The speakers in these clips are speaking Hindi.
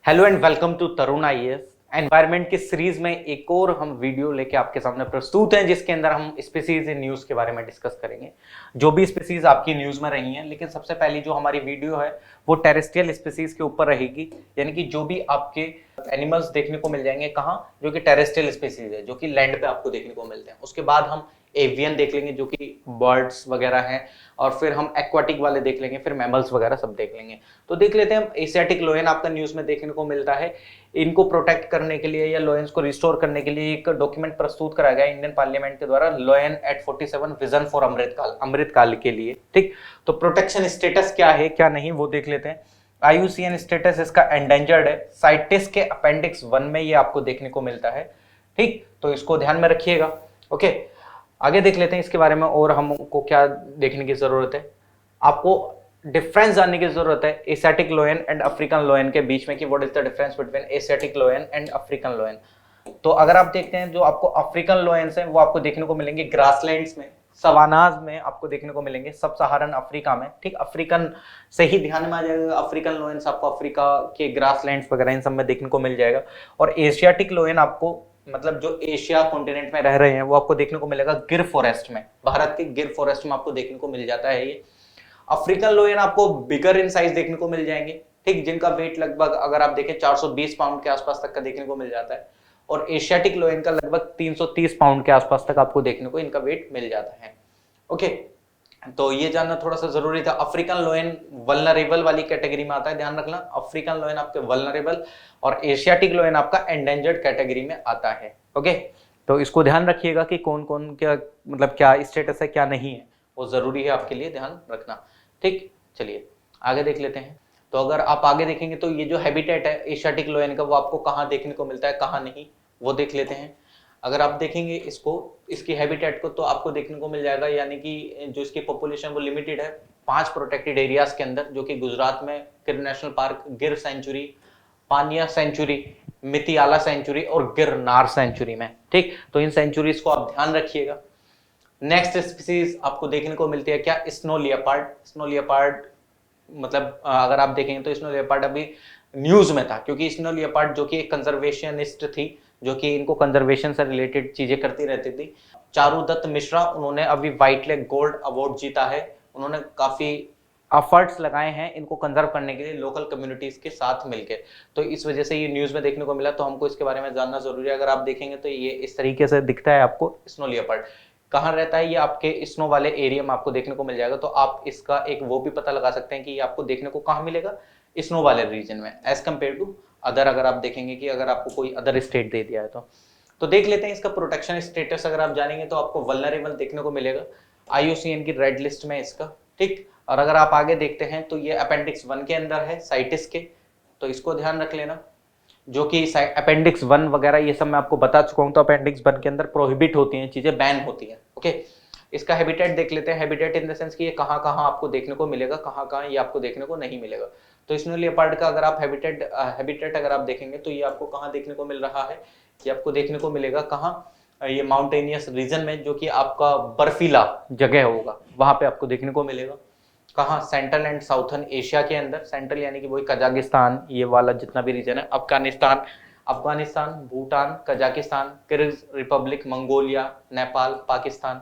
Hello and welcome to Tarun IAS. Environment की सीरीज में एक और हम वीडियो लेके आपके सामने प्रस्तुत हैं, जिसके अंदर हम स्पीसीज इन न्यूज के बारे में डिस्कस करेंगे। जो भी स्पीसीज आपकी न्यूज में रही हैं, लेकिन सबसे पहली जो हमारी वीडियो है वो टेरेस्ट्रियल स्पीसीज के ऊपर रहेगी, यानी कि जो भी आपके एनिमल्स देखने को मिल जाएंगे कहाँ, जो कि टेरेस्ट्रियल स्पीसीज है, जो कि लैंड पे आपको देखने को मिलते हैं। उसके बाद हम एवियन देख लेंगे, जो कि बर्ड्स वगैरह हैं, और फिर हम एक्वाटिक वाले देख लेंगे, फिर मैमल्स वगैरह सब देख लेंगे। तो देख लेते हैं। एशियाटिक लोयन आपका न्यूज में देखने को मिलता है। इनको प्रोटेक्ट करने के लिए या लोयंस को रिस्टोर करने के लिए एक डॉक्यूमेंट प्रस्तुत कराया गया इंडियन पार्लियामेंट के द्वारा, लोयन एट 47 विजन फॉर अमृतकाल के लिए। ठीक, तो प्रोटेक्शन स्टेटस क्या है क्या नहीं वो देख लेते हैं। IUCN स्टेटस इसका एंडेंजर्ड है। साइटेस के अपेंडिक्स 1 में ये आपको देखने को मिलता है। ठीक, तो इसको ध्यान में रखिएगा। ओके, आगे देख लेते हैं इसके बारे में और हमको क्या देखने की जरूरत है। आपको डिफरेंस जानने की जरूरत है एशियाटिक लोयन एंड अफ्रीकन लोयन के बीच में, कि what is the difference between Asiatic लोयन and African लोयन। तो अगर आप देखते हैं, जो आपको अफ्रीकन लोयंस हैं वो आपको देखने को मिलेंगे ग्रासलैंड्स में, सवानाज में आपको देखने को मिलेंगे, सब सहारन अफ्रीका में। ठीक, अफ्रीकन से ही ध्यान में आ जाएगा। अफ्रीकन लोयंस आपको अफ्रीका के ग्रासलैंड्स वगैरह इन सब में देखने को मिल जाएगा। और एशियाटिक लोयन आपको, मतलब जो एशिया कॉन्टिनेंट में रह रहे हैं, वो आपको देखने को मिलेगा गिर फॉरेस्ट में, भारत के गिर फॉरेस्ट में आपको देखने को मिल जाता है ये। अफ्रीकन लोयन आपको बिगर इन साइज देखने को मिल जाएंगे। ठीक, जिनका वेट लगभग अगर आप देखें 420 पाउंड के आसपास तक का देखने को मिल जाता है। और एशियाटिक लोयन का लगभग 330 पाउंड के आसपास तक आपको देखने को इनका वेट मिल जाता है। ओके, तो ये जानना थोड़ा सा जरूरी था। अफ्रीकन लोयन वल्नरेबल वाली कैटेगरी में आता है, ध्यान रखना। अफ्रीकन लोयन आपके वल्नरेबल और एशियाटिक लोयन आपका एंडेंजर्ड कैटेगरी में आता है। ओके, तो इसको ध्यान रखिएगा कि कौन कौन क्या, मतलब क्या स्टेटस है क्या नहीं है, वो जरूरी है आपके लिए ध्यान रखना। ठीक, चलिए आगे देख लेते हैं। तो अगर आप आगे देखेंगे तो ये जो हैबिटेट है एशियाटिक लोयन का, वो आपको कहाँ देखने को मिलता है कहाँ नहीं, वो देख लेते हैं। अगर आप देखेंगे इसको, इसकी हैबिटेट को, तो आपको देखने को मिल जाएगा, यानी कि जो इसकी पॉपुलेशन वो लिमिटेड है 5 प्रोटेक्टेड एरियाज के अंदर, जो कि गुजरात में गिर नेशनल पार्क, गिर सेंचुरी, पानिया सेंचुरी, मितियाला सेंचुरी और गिरनार सेंचुरी में। ठीक, तो इन सेंचुरीज को आप ध्यान रखिएगा। नेक्स्ट स्पीसीज आपको देखने को मिलती है क्या, स्नो लियोपार्ड। स्नो लियोपार्ड मतलब अगर आप देखेंगे तो स्नो लियोपार्ड अभी न्यूज में था, क्योंकि स्नो लियोपार्ड जो कि एक कंजर्वेशनिस्ट थी, जो कि इनको कंजर्वेशन से रिलेटेड चीजें करती रहती थी। चारुदत्त मिश्रा, उन्होंने अभी व्हाइट लेग गोल्ड अवार्ड जीता है। उन्होंने काफी एफर्ट्स लगाए हैं इनको कंजर्व करने के लिए लोकल कम्युनिटीज के साथ मिलकर। तो इस वजह से ये न्यूज में देखने को मिला, तो हमको इसके बारे में जानना जरूरी है। अगर आप देखेंगे तो ये इस तरीके से दिखता है आपको स्नो लियोपार्ड। कहाँ रहता है ये, आपके स्नो वाले एरिया में आपको देखने को मिल जाएगा। तो आप इसका एक वो भी पता लगा सकते हैं कि ये आपको देखने को कहाँ मिलेगा, स्नो वाले रीजन में, एज कम्पेयर टू अदर। अगर आप देखेंगे कि अगर आपको कोई अदर स्टेट दे दिया है तो देख लेते हैं इसका प्रोटेक्शन स्टेटस। अगर आप जानेंगे तो आपको वल्नरेबल देखने को मिलेगा IUCN की रेड लिस्ट में इसका। ठीक, और अगर आप आगे देखते हैं तो ये अपेंडिक्स 1 के अंदर है साइटिस के, तो इसको ध्यान रख लेना। जो कि अपेंडिक्स 1 वगैरह ये सब मैं आपको बता चुका हूं, तो अपेंडिक्स 1 के अंदर प्रोहिबिट होती हैं चीजें, बैन होती हैं। ओके, इसका हैबिटेट देख लेते हैं। हैबिटेट इन द सेंस कि ये कहाँ कहाँ आपको देखने को मिलेगा, कहाँ कहाँ ये आपको देखने को नहीं मिलेगा। तो स्नो लियोपार्ड का अगर आप हैबिटेट अगर आप देखेंगे तो ये आपको कहाँ देखने को मिल रहा है, ये आपको देखने को मिलेगा कहाँ, ये माउंटेनियस रीजन में, जो कि आपका बर्फीला जगह होगा वहां पे आपको देखने को मिलेगा। कहाँ, सेंट्रल एंड साउथर्न एशिया के अंदर। सेंट्रल यानी कि वही कजाकिस्तान, ये वाला जितना भी रीजन है, Afghanistan, Bhutan, Kazakhstan, Kyrgyz Republic, Mongolia, Nepal, Pakistan,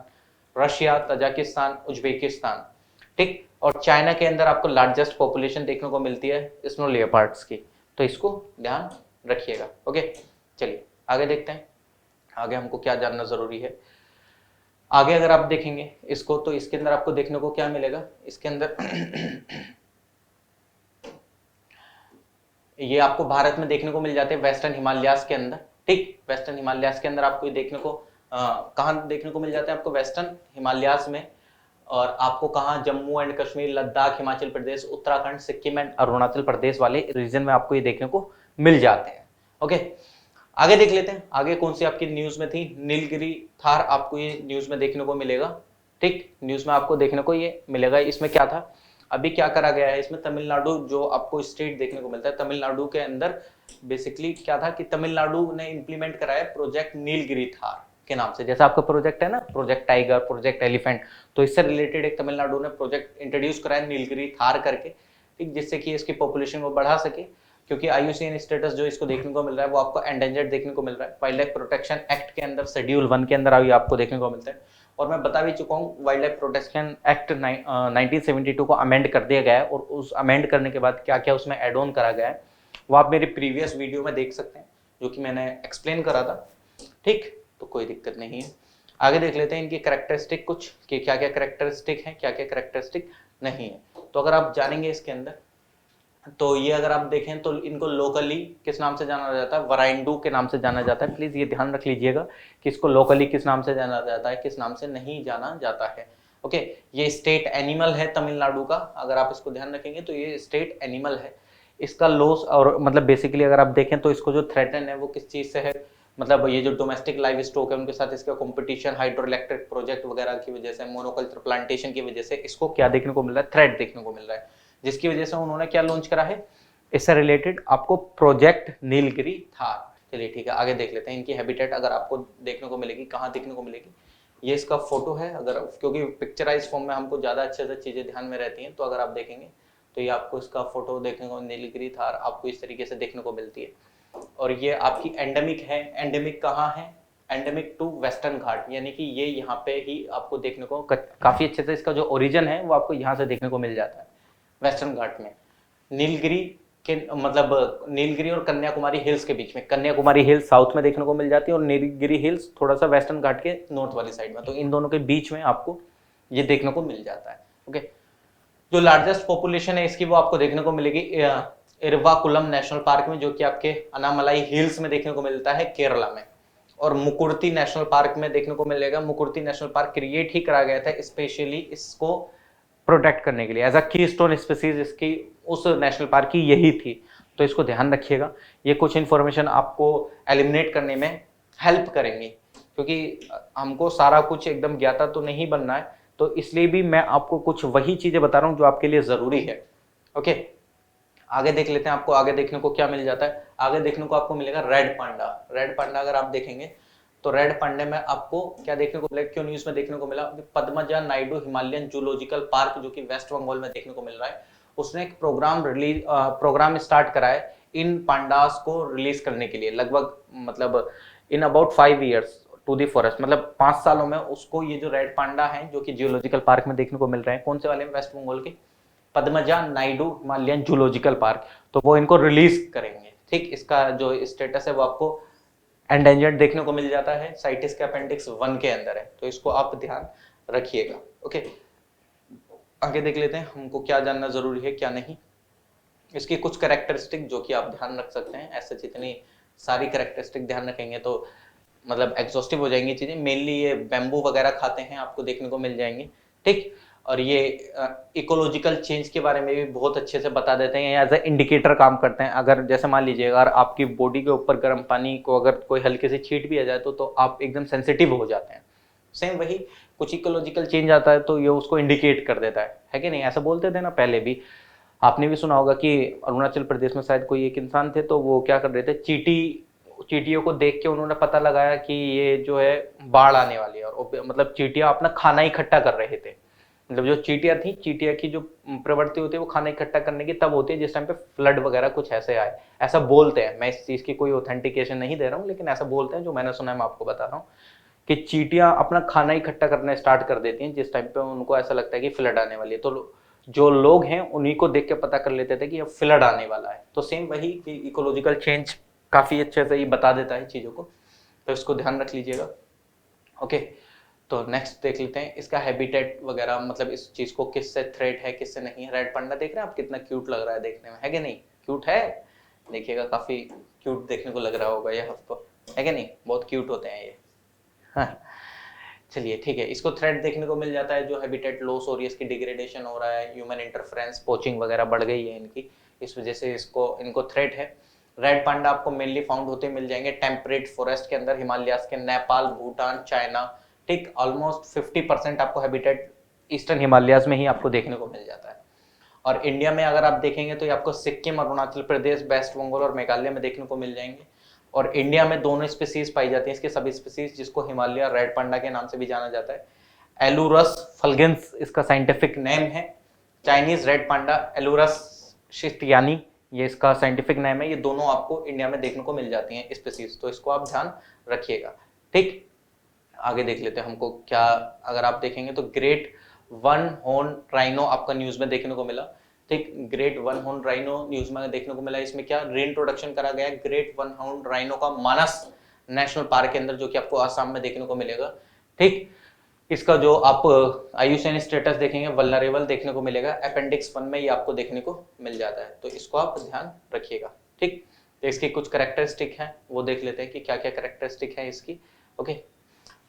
Russia, Tajikistan, Uzbekistan. ठीक, और चाइना के अंदर आपको लार्जेस्ट पॉपुलेशन देखने को मिलती है स्नो लियोपार्ड्स की, तो इसको ध्यान रखिएगा। ओके, चलिए आगे देखते हैं। आगे हमको क्या जानना जरूरी है। आगे अगर आप देखेंगे इसको, तो इसके अंदर आपको देखने को क्या मिलेगा, इसके अंदर ये आपको भारत में देखने को मिल जाते हैं वेस्टर्न हिमालयास के अंदर। ठीक, वेस्टर्न हिमालयास के अंदर आपको ये देखने को कहाँ देखने को मिल जाते हैं, आपको वेस्टर्न हिमालयास में। और आपको कहाँ, जम्मू एंड कश्मीर, लद्दाख, हिमाचल प्रदेश, उत्तराखंड, सिक्किम एंड अरुणाचल प्रदेश वाले रीजन में आपको ये देखने को मिल जाते हैं। ओके, आगे देख लेते हैं। आगे कौन सी आपकी न्यूज में थी, नीलगिरी थार आपको ये न्यूज में देखने को मिलेगा। ठीक, न्यूज में आपको देखने को ये मिलेगा। इसमें क्या था, अभी क्या करा गया है इसमें, तमिलनाडु जो आपको स्टेट देखने को मिलता है, तमिलनाडु के अंदर बेसिकली क्या था कि तमिलनाडु ने इंप्लीमेंट कराया प्रोजेक्ट नीलगिरी थार के नाम से। जैसा आपका प्रोजेक्ट है ना, प्रोजेक्ट टाइगर, प्रोजेक्ट एलिफेंट, तो इससे रिलेटेड एक तमिलनाडु ने प्रोजेक्ट इंट्रोड्यूस कराया नीलगिरी थार करके। ठीक, जिससे कि इसकी पॉपुलेशन को बढ़ा सके। क्योंकि IUCN स्टेटस जो इसको देखने को मिल रहा है वो आपको एंडेंजर्ड देखने को मिल रहा है। वाइल्ड लाइफ प्रोटेक्शन एक्ट के अंदर शेड्यूल 1 के अंदर अभी आपको देखने को मिलता है। और मैं बता भी चुका हूँ, वाइल्ड लाइफ प्रोटेक्शन एक्ट 1972 को अमेंड कर दिया गया है, और उस अमेंड करने के बाद क्या क्या उसमें एड ऑन करा गया है वो आप मेरी प्रीवियस वीडियो में देख सकते हैं, जो कि मैंने एक्सप्लेन करा था। ठीक, तो कोई दिक्कत नहीं है। आगे देख लेते हैं इनकी कैरेक्टरिस्टिक कुछ, कि क्या क्या कैरेक्टरिस्टिक है, क्या क्या कैरेक्टरिस्टिक नहीं है। तो अगर आप जानेंगे इसके अंदर, तो ये अगर आप देखें तो इनको लोकली किस नाम से जाना जाता है, वराइंडू के नाम से जाना जाता है। प्लीज ये ध्यान रख लीजिएगा कि इसको लोकली किस नाम से जाना जाता है, किस नाम से नहीं जाना जाता है। ओके, ये स्टेट एनिमल है तमिलनाडु का, अगर आप इसको ध्यान रखेंगे तो ये स्टेट एनिमल है। इसका लॉस और मतलब बेसिकली अगर आप देखें तो इसको जो थ्रेटन है वो किस चीज से है, मतलब ये जो डोमेस्टिक लाइव स्टॉक है उनके साथ इसका कंपटीशन, हाइड्रो इलेक्ट्रिक प्रोजेक्ट वगैरह की वजह से, मोनोकल्चर प्लांटेशन की वजह से इसको क्या देखने को मिल रहा है, थ्रेट देखने को मिल रहा है, जिसकी वजह से उन्होंने क्या लॉन्च करा है, इससे रिलेटेड आपको प्रोजेक्ट नीलगिरी थार। चलिए ठीक है, आगे देख लेते हैं इनकी हैबिटेट अगर आपको देखने को मिलेगी, कहाँ देखने को मिलेगी। ये इसका फोटो है, अगर क्योंकि पिक्चराइज फॉर्म में हमको ज्यादा अच्छे से चीजें ध्यान में रहती हैं, तो अगर आप देखेंगे तो ये आपको इसका फोटो देखने को, नीलगिरी थार आपको इस तरीके से देखने को मिलती है। और ये आपकी एंडेमिक है। एंडेमिक कहाँ है, एंडेमिक टू वेस्टर्न घाट, यानी कि ये यहाँ पे ही आपको देखने को काफी अच्छे से, इसका जो ओरिजिन है वो आपको यहाँ से देखने को मिल जाता है, वेस्टर्न घाट में। नीलगिरी के मतलब नीलगिरी और कन्याकुमारी हिल्स के बीच में, कन्याकुमारी हिल्स साउथ में देखने को मिल जाती है और नीलगिरी हिल्स थोड़ा सा वेस्टर्न घाट के नॉर्थ वाली साइड में, तो इन दोनों के बीच में आपको ये देखने को मिल जाता है। ओके, जो लार्जेस्ट पॉपुलेशन है इसकी वो आपको देखने को मिलेगी इरवाकुलम नेशनल पार्क में, जो कि आपके अनामलाई हिल्स में देखने को मिलता है केरला में, और मुकुर्ती नेशनल पार्क में देखने को मिलेगा। मुकुर्ती नेशनल पार्क क्रिएट ही करा गया था स्पेशली इसको प्रोटेक्ट करने के लिए, एज अ कीस्टोन स्पीसीज इसकी उस नेशनल पार्क की यही थी, तो इसको ध्यान रखिएगा। ये कुछ इन्फॉर्मेशन आपको एलिमिनेट करने में हेल्प करेंगे, क्योंकि हमको सारा कुछ एकदम ज्ञाता तो नहीं बनना है, तो इसलिए भी मैं आपको कुछ वही चीजें बता रहा हूँ जो आपके लिए जरूरी है। ओके, आगे देख लेते हैं आपको आगे देखने को क्या मिल जाता है। आगे देखने को आपको मिलेगा रेड पांडा। रेड पांडा अगर आप देखेंगे तो रेड पांडे में आपको क्या देखने को मिला, क्यों न्यूज में देखने को मिला, Padmaja Naidu Himalayan zoological park जो कि वेस्ट बंगाल में देखने को मिल रहा है, उसने एक प्रोग्राम स्टार्ट करा है इन पांडास को रिलीज करने के लिए, लगभग मतलब in about 5 years to the forest, मतलब 5 सालों में उसको ये जो रेड पांडा है जो कि जियोलॉजिकल पार्क में देखने को मिल रहे हैं, कौन से वाले में, वेस्ट बंगाल के Padmaja Naidu Himalayan zoological park, तो वो इनको रिलीज करेंगे। ठीक, इसका जो स्टेटस है वो आपको एंडेंजर्ड देखने को मिल जाता है, साइटिस के अपेंडिक्स 1 के अंदर है, तो इसको आप ध्यान रखिएगा। ओके, आगे देख लेते हैं हमको क्या जानना जरूरी है क्या नहीं। इसकी कुछ कैरेक्टरिस्टिक जो कि आप ध्यान रख सकते हैं, ऐसे जितनी सारी कैरेक्टरिस्टिक ध्यान रखेंगे तो मतलब एग्जॉस्टिव हो जाएंगी चीजें। मेनली ये बैम्बू वगैरह खाते हैं, आपको देखने को मिल जाएंगे। ठीक, और ये इकोलॉजिकल चेंज के बारे में भी बहुत अच्छे से बता देते हैं, एज ए इंडिकेटर काम करते हैं। अगर जैसे मान लीजिए अगर आपकी बॉडी के ऊपर गर्म पानी को अगर कोई हल्के से छींट भी आ जाए तो आप एकदम सेंसिटिव हो जाते हैं, सेम वही कुछ इकोलॉजिकल चेंज आता है तो ये उसको इंडिकेट कर देता है कि नहीं, ऐसा बोलते थे ना पहले भी। आपने भी सुना होगा कि अरुणाचल प्रदेश में शायद कोई एक इंसान थे, तो वो क्या कर रहे थे, चींटियों को देख के उन्होंने पता लगाया कि ये जो है बाढ़ आने वाली है, और मतलब चींटियां अपना खाना इकट्ठा कर रहे थे। मतलब जो चींटियां थी, चींटिया की जो प्रवृत्ति होती है वो खाना इकट्ठा करने की तब होती है जिस टाइम पे फ्लड वगैरह कुछ ऐसे आए, ऐसा बोलते हैं। मैं इस चीज की कोई ऑथेंटिकेशन नहीं दे रहा हूँ, लेकिन ऐसा बोलते हैं, जो मैंने सुना है मैं आपको बता रहा हूँ कि चींटियां अपना खाना इकट्ठा करना स्टार्ट कर देती हैं जिस टाइम पे उनको ऐसा लगता है कि फ्लड आने वाली है, तो जो लोग हैं उन्हीं को देख के पता कर लेते थे कि अब फ्लड आने वाला है। तो सेम वही कि इकोलॉजिकल चेंज काफी अच्छे से ही बता देता है चीजों को, तो इसको ध्यान रख लीजिएगा। ओके, तो नेक्स्ट देख लेते हैं इसका हैबिटेट वगैरह, मतलब इस चीज को किससे थ्रेट है किससे नहीं है। रेड पांडा देख रहे हैं आप, कितना क्यूट लग रहा है देखने में, है कि नहीं, क्यूट है, देखिएगा काफी क्यूट देखने को लग रहा होगा ये आपको, है कि नहीं, बहुत क्यूट होते हैं ये। हाँ, चलिए ठीक है, इसको थ्रेट देखने को मिल जाता है, जो हैबिटेट लॉस हो रही है, इसकी डिग्रेडेशन हो रहा है, ह्यूमन इंटरफेरेंस, पोचिंग वगैरह बढ़ गई है इनकी, इस वजह से इनको थ्रेट है। रेड पांडा आपको मेनली फाउंड होते मिल जाएंगे टेम्परेट फॉरेस्ट के अंदर, हिमालयास के, नेपाल, भूटान, चाइना। ठीक, ऑलमोस्ट 50% आपको हैबिटेट ईस्टर्न हिमालयाज में ही आपको देखने को मिल जाता है। और इंडिया में अगर आप देखेंगे तो ये आपको सिक्किम, अरुणाचल प्रदेश, वेस्ट बंगाल और मेघालय में देखने को मिल जाएंगे। और इंडिया में दोनों स्पीसीज पाई जाती हैं, इसके सभी स्पीसीज, जिसको हिमालय रेड पांडा के नाम से भी जाना जाता है। एलुरस फल्गेंस इसका साइंटिफिक नेम है। चाइनीज रेड पांडा एलुरस शिस्टियानी ये इसका साइंटिफिक नेम है। ये दोनों आपको इंडिया में देखने को मिल जाती हैं स्पीसीज, तो इसको आप ध्यान रखिएगा। ठीक, आगे देख लेते हैं हमको क्या, अगर आप देखेंगे तो ग्रेट वन हॉर्न राइनो आपका न्यूज में देखने को मिला। ठीक, great one horn rhino news में देखने को मिला। इसमें क्या रीइंट्रोडक्शन करा गया है ग्रेट वन हॉर्न राइनो का मानस नेशनल पार्क के अंदर, जो कि आपको आसाम में देखने को मिलेगा। ठीक, इसका जो आप IUCN स्टेटस देखेंगे वल्नरेबल देखने को मिलेगा। अपेंडिक्स 1 में ये आपको देखने को मिल जाता है, तो इसको आप ध्यान रखिएगा। ठीक, तो इसकी कुछ कैरेक्टरिस्टिक है वो देख लेते हैं कि क्या क्या कैरेक्टरिस्टिक है इसकी। ओके,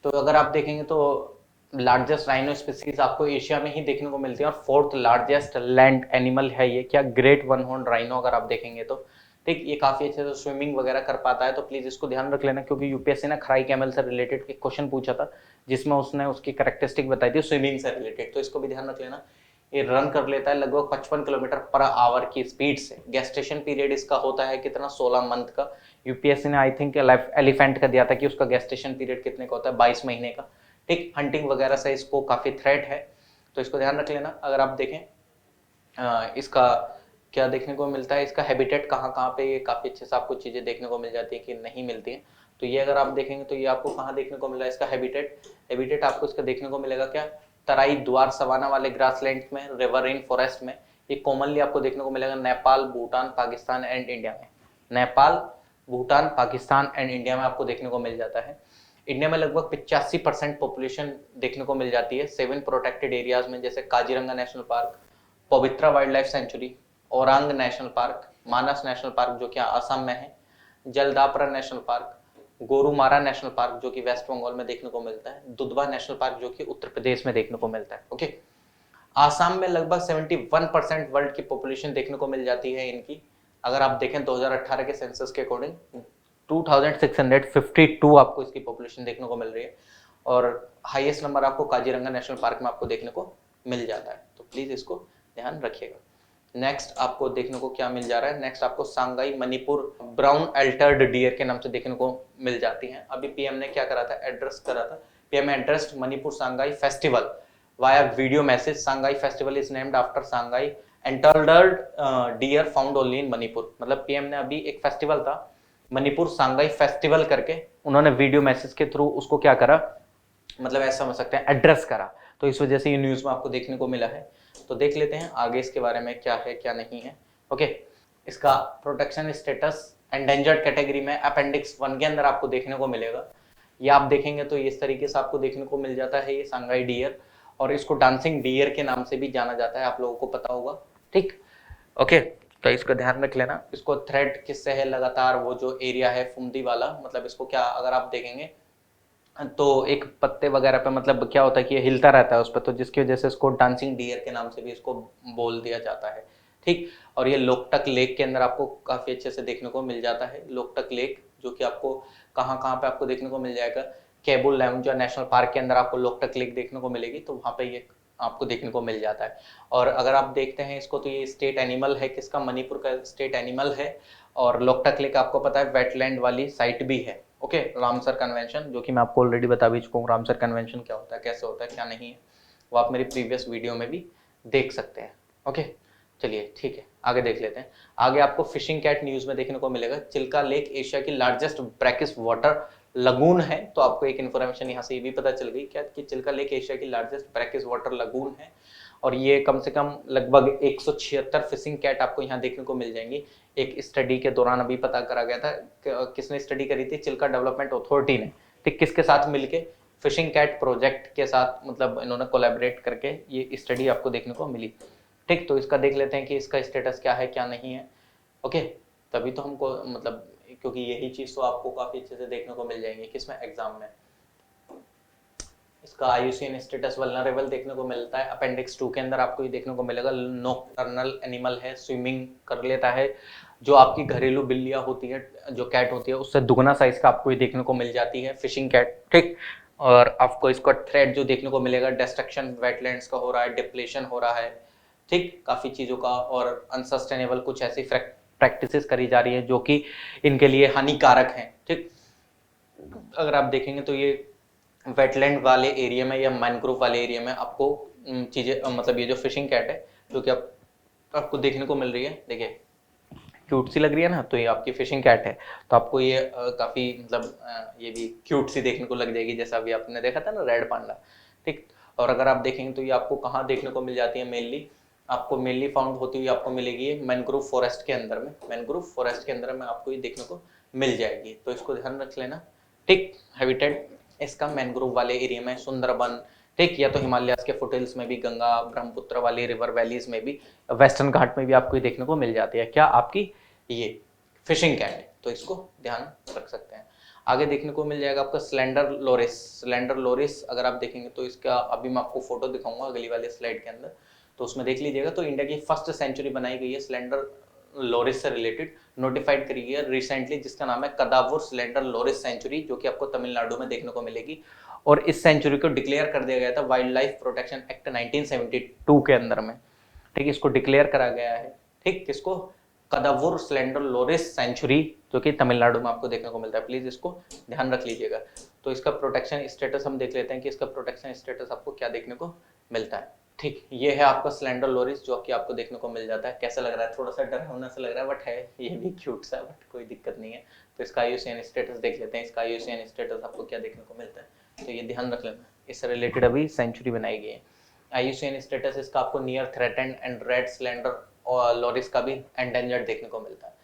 तो अगर आप देखेंगे तो लार्जेस्ट राइनो स्पीसीज आपको एशिया में ही देखने को मिलती है, और 4th लार्जेस्ट लैंड एनिमल है ये क्या, ग्रेट वन हॉर्न राइनो। अगर आप देखेंगे तो ठीक, ये काफी अच्छे से स्विमिंग वगैरह कर पाता है, तो प्लीज इसको ध्यान रख लेना, क्योंकि यूपीएससी ने खराई कैमल से रिलेटेड एक क्वेश्चन पूछा था जिसमें उसने उसकी कैरेक्टरिस्टिक बताई थी स्विमिंग से रिलेटेड, तो इसको भी ध्यान रख लेना। ये रन कर लेता है लगभग 55 किलोमीटर पर आवर की स्पीड से। गेस्टेशन पीरियड इसका होता है कितना, 16 मंथ का। यूपीएससी ने आई थिंक एलिफेंट का दिया था कि उसका गेस्टेशन पीरियड कितने का होता है, 22 महीने का। ठीक, हंटिंग वगैरह से इसको काफी थ्रेट है, तो इसको ध्यान रख लेना। अगर आप देखें इसका क्या देखने को मिलता है, इसका हैबिटेट कहाँ कहाँ पे, ये काफी अच्छे से आपको चीजें देखने को मिल जाती है कि नहीं मिलती है। तो ये अगर आप देखेंगे तो ये आपको कहाँ देखने को मिल रहा है, इसका हैबिटेट आपको इसका देखने को मिलेगा क्या, तराई द्वार सवाना वाले ग्रासलैंड में, रिवरइन फॉरेस्ट में। ये कॉमनली आपको देखने को मिलेगा नेपाल, भूटान, पाकिस्तान एंड इंडिया में। नेपाल, भूटान, पाकिस्तान एंड इंडिया में आपको देखने को मिल जाता है। इंडिया में लगभग 85% पॉपुलेशन देखने को मिल जाती है 7 प्रोटेक्टेड एरियाज में, जैसे Kaziranga national park, Pobitora wild life sanctuary, Orang national park, Manas national park जो कि आसाम में है, Jaldapara national park, Gorumara national park जो कि वेस्ट बंगाल में देखने को मिलता है, दुधवा नेशनल पार्क जो कि उत्तर प्रदेश में देखने को मिलता है। ओके, आसाम में लगभग 71% वर्ल्ड की पॉपुलेशन देखने को मिल जाती है इनकी। अगर आप देखें 2018 के सेंसस के अकॉर्डिंग 2652 आपको इसकी पॉपुलेशन देखने को मिल रही है, और हाईएस्ट नंबर आपको काजीरंगा नेशनल पार्क में आपको देखने को मिल जाता है, तो प्लीज इसको ध्यान रखिएगा। नेक्स्ट आपको देखने को क्या मिल जा रहा है, नेक्स्ट आपको सांगाई मणिपुर ब्राउन अल्टर्ड डियर के नाम से देखने को मिल जाती हैं। अभी पीएम ने क्या करा था, एड्रेस करा था, PM addressed Manipur Sangai festival via video message. Sangai festival is named after Sangai antlered deer found only in Manipur. मतलब पीएम ने अभी एक फेस्टिवल था मणिपुर सांगाई फेस्टिवल करके, उन्होंने वीडियो मैसेज के थ्रू उसको क्या करा, मतलब ऐसा समझ सकते हैं एड्रेस करा, तो इस वजह से ये न्यूज में आपको देखने को मिला है। तो देख लेते हैं आगे इसके बारे में क्या है क्या नहीं है। ओके, इसका प्रोटेक्शन स्टेटस एंडेंजर्ड कैटेगरी में अपेंडिक्स 1 के अंदर आपको देखने को मिलेगा। ये आप देखेंगे तो इस तरीके से आपको देखने को मिल जाता है ये सांगाई डियर, और इसको डांसिंग डियर के नाम से भी जाना जाता है, आप लोगों को पता होगा। ठीक, ओके, तो इसका ध्यान रख लेना। इसको थ्रेट किससे है, लगातार वो जो एरिया है फुमदी वाला, मतलब इसको क्या अगर आप देखेंगे तो एक पत्ते वगैरह पे मतलब क्या होता है कि ये हिलता रहता है उस पर, तो जिसकी वजह से इसको डांसिंग डियर के नाम से भी इसको बोल दिया जाता है। ठीक, और ये लोकटक लेक के अंदर आपको काफी अच्छे से देखने को मिल जाता है। लोकटक लेक जो कि आपको कहाँ कहाँ पे आपको देखने को मिल जाएगा, केबुल लामुजा नेशनल पार्क के अंदर आपको लोकटक लेक देखने को मिलेगी, तो वहाँ पे ये आपको देखने को मिल जाता है। और अगर आप देखते हैं इसको तो ये स्टेट एनिमल है किसका, मणिपुर का स्टेट एनिमल है। और लोकटक लेक आपको पता है वेटलैंड वाली साइट भी है। ओके, रामसर कन्वेंशन जो कि मैं आपको ऑलरेडी बता भी चुका हूँ, रामसर कन्वेंशन क्या होता है, कैसे होता है, क्या नहीं है, वो आप मेरी प्रीवियस वीडियो में भी देख सकते हैं। ओके, चलिए ठीक है, आगे देख लेते हैं। आगे आपको फिशिंग कैट न्यूज में देखने को मिलेगा। चिल्का लेक एशिया की लार्जेस्ट ब्रैकिश वाटर लगून है, तो आपको एक इन्फॉर्मेशन यहाँ से ये भी पता चल गई क्या कि चिल्का लेक एशिया की लार्जेस्ट ब्रैकिश वाटर लगून है, और ये कम से कम लगभग 176 फिशिंग कैट आपको यहाँ देखने को मिल जाएंगी। एक स्टडी के दौरान अभी पता करा गया था, किसने स्टडी करी थी, चिल्का डेवलपमेंट अथॉरिटी ने। ठीक, किसके साथ मिलके, फिशिंग कैट प्रोजेक्ट के साथ, मतलब इन्होंने कोलैबोरेट करके ये स्टडी आपको देखने को मिली। ठीक, तो इसका देख लेते हैं कि इसका स्टेटस क्या है क्या नहीं है। ओके, तभी तो हमको मतलब क्योंकि यही चीज तो आपको काफी अच्छे से देखने को मिल जाएंगे किसमें, एग्जाम में। इसका IUCN स्टेटस वल्नरेबल देखने को मिलता है। अपेंडिक्स 2 के अंदर आपको ये देखने को मिलेगा। नॉकटर्नल एनिमल है, स्विमिंग कर लेता है, जो आपकी घरेलू बिल्लियां होती है, जो कैट होती है, उससे दुगना साइज का आपको ये देखने को मिल जाती है फिशिंग कैट। ठीक, और आपको इसका थ्रेट जो देखने को मिलेगा, डिस्ट्रक्शन वेटलैंड्स का हो रहा है, डिप्लेशन हो रहा है, ठीक, काफी चीजों का, और अनसस्टेनेबल कुछ ऐसी प्रैक्टिसेस करी जा रही है जो कि इनके लिए हानिकारक हैं। ठीक, अगर आप देखेंगे तो ये वेटलैंड वाले एरिया में या मैनग्रोव वाले एरिया में आपको चीजें मतलब ये जो फिशिंग कैट है जो कि आपको देखने को मिल रही है, देखिए क्यूट सी लग रही है ना, तो ये आपकी फिशिंग कैट है। तो आपको ये काफी मतलब ये भी क्यूट सी देखने को लग जाएगी, जैसा अभी आपने देखा था ना रेड पांडा, ठीक। और अगर आप देखेंगे तो ये आपको कहाँ देखने को मिल जाती है मेनली, आपको मेनली फाउंड होती हुई आपको मिलेगी मैनग्रोव फॉरेस्ट के अंदर में, मैनग्रोव फॉरेस्ट के अंदर में आपको ये देखने को मिल जाएगी। तो इसको ध्यान रख लेना, ठीक। हैबिटेट इसका मैनग्रोव वाले एरिया में, सुंदरबन, ठीक, या तो हिमालयाज के फुटहिल्स में भी, गंगा ब्रह्मपुत्र वाली रिवर वैलीज में भी, वेस्टर्न घाट में भी आपको ये देखने को मिल जाती है। क्या आपकी ये फिशिंग कैट, तो इसको ध्यान रख सकते हैं। आगे देखने को मिल जाएगा आपका स्लेंडर लोरिस। स्लेंडर लोरिस अगर आप देखेंगे तो इसका अभी मैं आपको फोटो दिखाऊंगा अगली वाली स्लाइड के अंदर, तो उसमें देख लीजिएगा। तो इंडिया की फर्स्ट सेंचुरी बनाई गई है स्लेंडर लोरिस से रिलेटेड, नोटिफाइड करी है रिसेंटली, जिसका नाम है कदावुर स्लेंडर लोरिस सेंचुरी, जो कि आपको तमिलनाडु में देखने को मिलेगी। और इस सेंचुरी को डिक्लेयर कर दिया गया था वाइल्ड लाइफ प्रोटेक्शन एक्ट 1972 के अंदर में, ठीक। इसको डिक्लेयर करा गया है, ठीक, किसको, कदावुर स्लेंडर लोरिस सेंचुरी, जो कि तमिलनाडु में आपको देखने को मिलता है। प्लीज इसको ध्यान रख लीजिएगा। तो इसका प्रोटेक्शन स्टेटस हम देख लेते हैं कि इसका प्रोटेक्शन स्टेटस आपको क्या देखने को मिलता है, ठीक। ये है आपका स्लेंडर लोरिस, जो कि आपको देखने को मिल जाता है। कैसा लग रहा है, थोड़ा सा डरावना सा लग रहा है, बट है ये भी क्यूट सा, बट कोई दिक्कत नहीं है। तो इसका IUCN स्टेटस देख लेते हैं। इसका IUCN स्टेटस आपको क्या देखने को मिलता है, तो ये ध्यान रख लेना, इससे रिलेटेड अभी सेंचुरी बनाई गई है। IUCN स्टेटस इसका आपको near threatened and red slender और लॉरिस का भी एंडेंजर्ड देखने को मिलता है।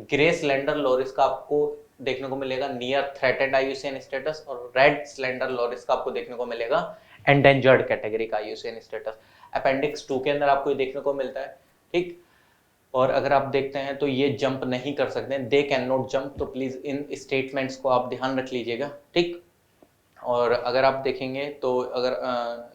ग्रे स्लेंडर लॉरिस का आपको देखने को मिलेगा नियर थ्रेटेंड IUCN स्टेटस, और रेड स्लेंडर लॉरिस का आपको देखने को मिलेगा एंडेंजर्ड कैटेगरी का IUCN स्टेटस। अपेंडिक्स 2 के अंदर आपको ये देखने को मिलता है, ठीक। और अगर आप देखते हैं तो ये जंप नहीं कर सकते, दे कैन नॉट जंप, तो प्लीज इन स्टेटमेंट्स को आप ध्यान रख लीजिएगा, ठीक। और अगर आप देखेंगे तो अगर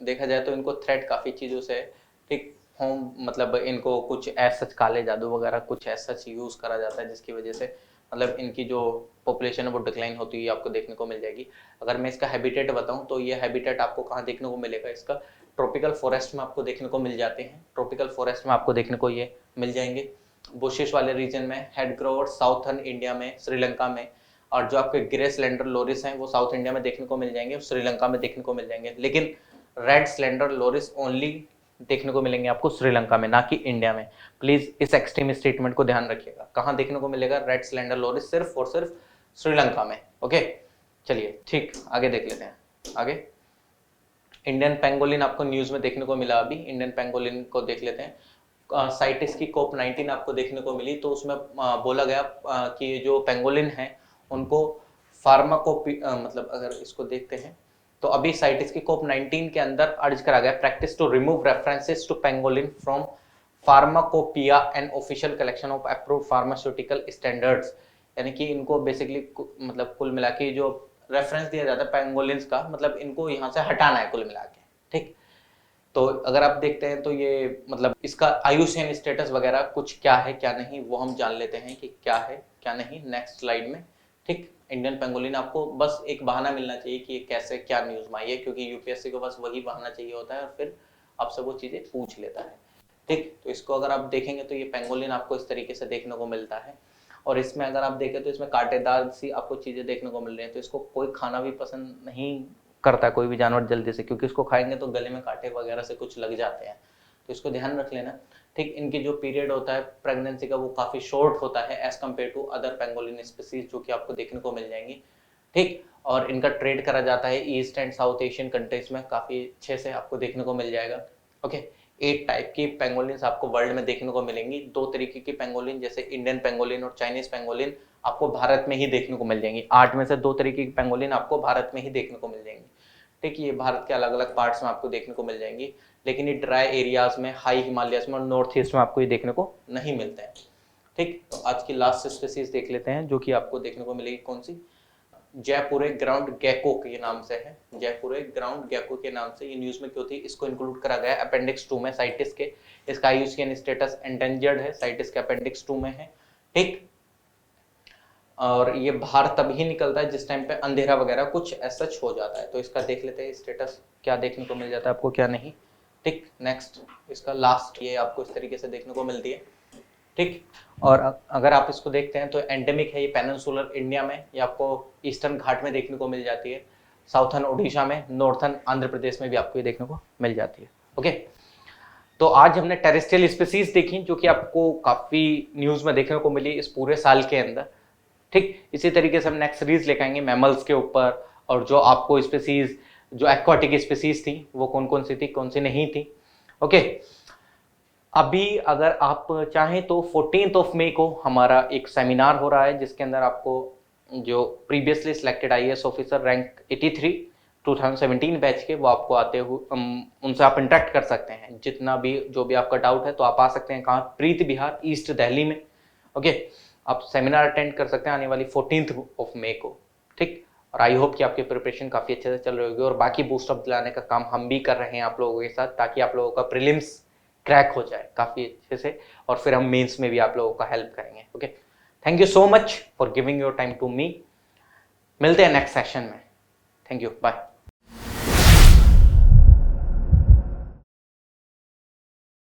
देखा जाए तो इनको थ्रेट काफ़ी चीज़ों से है, ठीक। होम मतलब इनको कुछ ऐसा सच काले जादू वगैरह कुछ ऐसा सच यूज़ करा जाता है, जिसकी वजह से मतलब इनकी जो पॉपुलेशन है वो डिक्लाइन होती हुई आपको देखने को मिल जाएगी। अगर मैं इसका हैबिटेट बताऊं तो ये हैबिटेट आपको कहाँ देखने को मिलेगा, इसका ट्रॉपिकल फॉरेस्ट में आपको देखने को मिल जाते हैं। ट्रॉपिकल फॉरेस्ट में आपको देखने को ये मिल जाएंगे, बुशेस वाले रीजन में, हेड ग्रोवर साउथर्न इंडिया में, श्रीलंका में। और जो आपके ग्रे स्लेंडर लोरिस हैं वो साउथ इंडिया में देखने को मिल जाएंगे, श्रीलंका में देखने को मिल जाएंगे। लेकिन रेड स्लेंडर लोरिस ओनली देखने को मिलेंगे आपको श्रीलंका में, ना कि इंडिया में। प्लीज इस एक्सट्रीम स्टेटमेंट को ध्यान रखिएगा। कहाँ देखने को मिलेगा रेड स्लेंडर लोरिस, सिर्फ और सिर्फ श्रीलंका में। ओके चलिए ठीक, आगे देख लेते हैं। आगे इंडियन पेंगोलिन आपको न्यूज में देखने को मिला, अभी इंडियन पेंगोलिन को देख लेते हैं। साइटिस की COP19 आपको देखने को मिली, तो उसमें बोला गया कि जो पेंगोलिन है उनको फार्माकोपी मतलब अगर इसको देखते हैं तो अभी साइटिस की COP19 के अंदर अर्ज करा गया practice to remove references to pangolin from pharmacopoeia and official collection of approved pharmaceutical standards. यानी कि इनको बेसिकली मतलब कुल मिला के जो रेफरेंस दिया जाता है पेंगोलिन्स का, मतलब इनको यहाँ से हटाना है कुल मिला के, ठीक। तो अगर आप देखते हैं तो ये मतलब इसका IUCN स्टेटस वगैरह कुछ क्या है क्या नहीं वो हम जान लेते हैं कि क्या है क्या नहीं नेक्स्ट स्लाइड में, ठीक। इंडियन पेंगोलिन आपको बस एक बहाना मिलना चाहिए कि ये कैसे क्या न्यूज में आई है, क्योंकि UPSC को बस वही बहाना चाहिए होता है और फिर आपसे वो चीजें पूछ लेता है, ठीक। तो इसको अगर आप देखेंगे तो ये पेंगोलिन आपको इस तरीके से देखने को मिलता है। और इसमें अगर आप देखें तो इसमें कांटेदार सी आपको चीजें देखने को मिल रही हैं। तो इसको कोई खाना भी पसंद नहीं करता कोई भी जानवर जल्दी से, क्योंकि इसको खाएंगे तो गले में कांटे वगैरह से कुछ लग जाते हैं। तो इसको ध्यान रख लेना, ठीक। इनकी जो पीरियड होता है प्रेगनेंसी का वो काफी शॉर्ट होता है as compare to other pangolin species जो कि आपको देखने को मिल जाएंगी, ठीक। और इनका ट्रेड करा जाता है east and south Asian countries में, काफी अच्छे से आपको देखने को मिल जाएगा। ओके 8 टाइप की पेंगोलिन आपको वर्ल्ड में देखने को मिलेंगी। 2 तरीके की पेंगोलिन जैसे इंडियन पेंगोलिन और चाइनीज पेंगोलिन आपको भारत में ही देखने को मिल जाएंगी। 8 में से 2 तरीके की पेंगोलिन आपको भारत में ही देखने को मिल जाएंगी, ठीक। ये भारत के अलग अलग पार्ट्स में आपको देखने को मिल जाएंगी, लेकिन ये ड्राई एरियाज में, हाई हिमालयस में और नॉर्थ ईस्ट में आपको ये देखने को नहीं मिलते हैं, ठीक। तो आज की लास्ट स्पीसीज देख लेते हैं जो कि आपको देखने को मिलेगी, कौन सी, जयपुरे ग्राउंड गेको के नाम से है। जयपुरे ग्राउंड गेको के नाम से ये न्यूज में क्यों थी, इसको इंक्लूड करा गया अपेंडिक्स 2 में साइटिस के। इसका IUCN स्टेटस एंडेंजर्ड है, साइटिस के अपेंडिक्स 2 में है, ठीक। और ये बाहर तभी निकलता है जिस टाइम पे अंधेरा वगैरह कुछ ऐसा हो जाता है। तो इसका देख लेते हैं स्टेटस क्या देखने को मिल जाता है आपको क्या नहीं, ठीक। नेक्स्ट इसका लास्ट ये आपको इस तरीके से देखने को मिलती है, ठीक। और अगर आप इसको देखते हैं तो एंडेमिक है ये पेनिनसुलर इंडिया में, ये आपको ईस्टर्न घाट में देखने को मिल जाती है, साउथर्न ओडिशा में, नॉर्थर्न आंध्र प्रदेश में भी आपको ये देखने को मिल जाती है। ओके तो आज हमने टेरेस्ट्रियल स्पीसीज देखी जो कि आपको काफी न्यूज में देखने को मिली इस पूरे साल के अंदर। ठीक इसी तरीके से हम नेक्स्ट सीरीज लेकर आएंगे मैमल्स के ऊपर, और जो आपको स्पीसीज जो एक्वाटिक स्पीसीज थी वो कौन कौन सी थी, कौन सी नहीं थी। ओके, अभी अगर आप चाहें तो 14 मई को हमारा एक सेमिनार हो रहा है जिसके अंदर आपको जो previously selected IAS officer rank 83 2017 batch के वो आपको आते हुए उनसे आप इंटरेक्ट कर सकते हैं। जितना भी जो भी आपका डाउट है तो आप आ सकते हैं कहाँ, प्रीति विहार ईस्ट दिल्ली में। ओके, आप सेमिनार अटेंड कर सकते हैं आने वाली 14 मई को। ठीक, और आई होप कि आपकी प्रिपरेशन काफ़ी अच्छे से चल रही होगी और बाकी बूस्ट अप दिलाने का काम हम भी कर रहे हैं आप लोगों के साथ, ताकि आप लोगों का प्रीलिम्स क्रैक हो जाए काफ़ी अच्छे से, और फिर हम मेंस में भी आप लोगों का हेल्प करेंगे। Okay, thank you so much for giving your time to me. मिलते हैं नेक्स्ट सेशन में। Thank you, bye.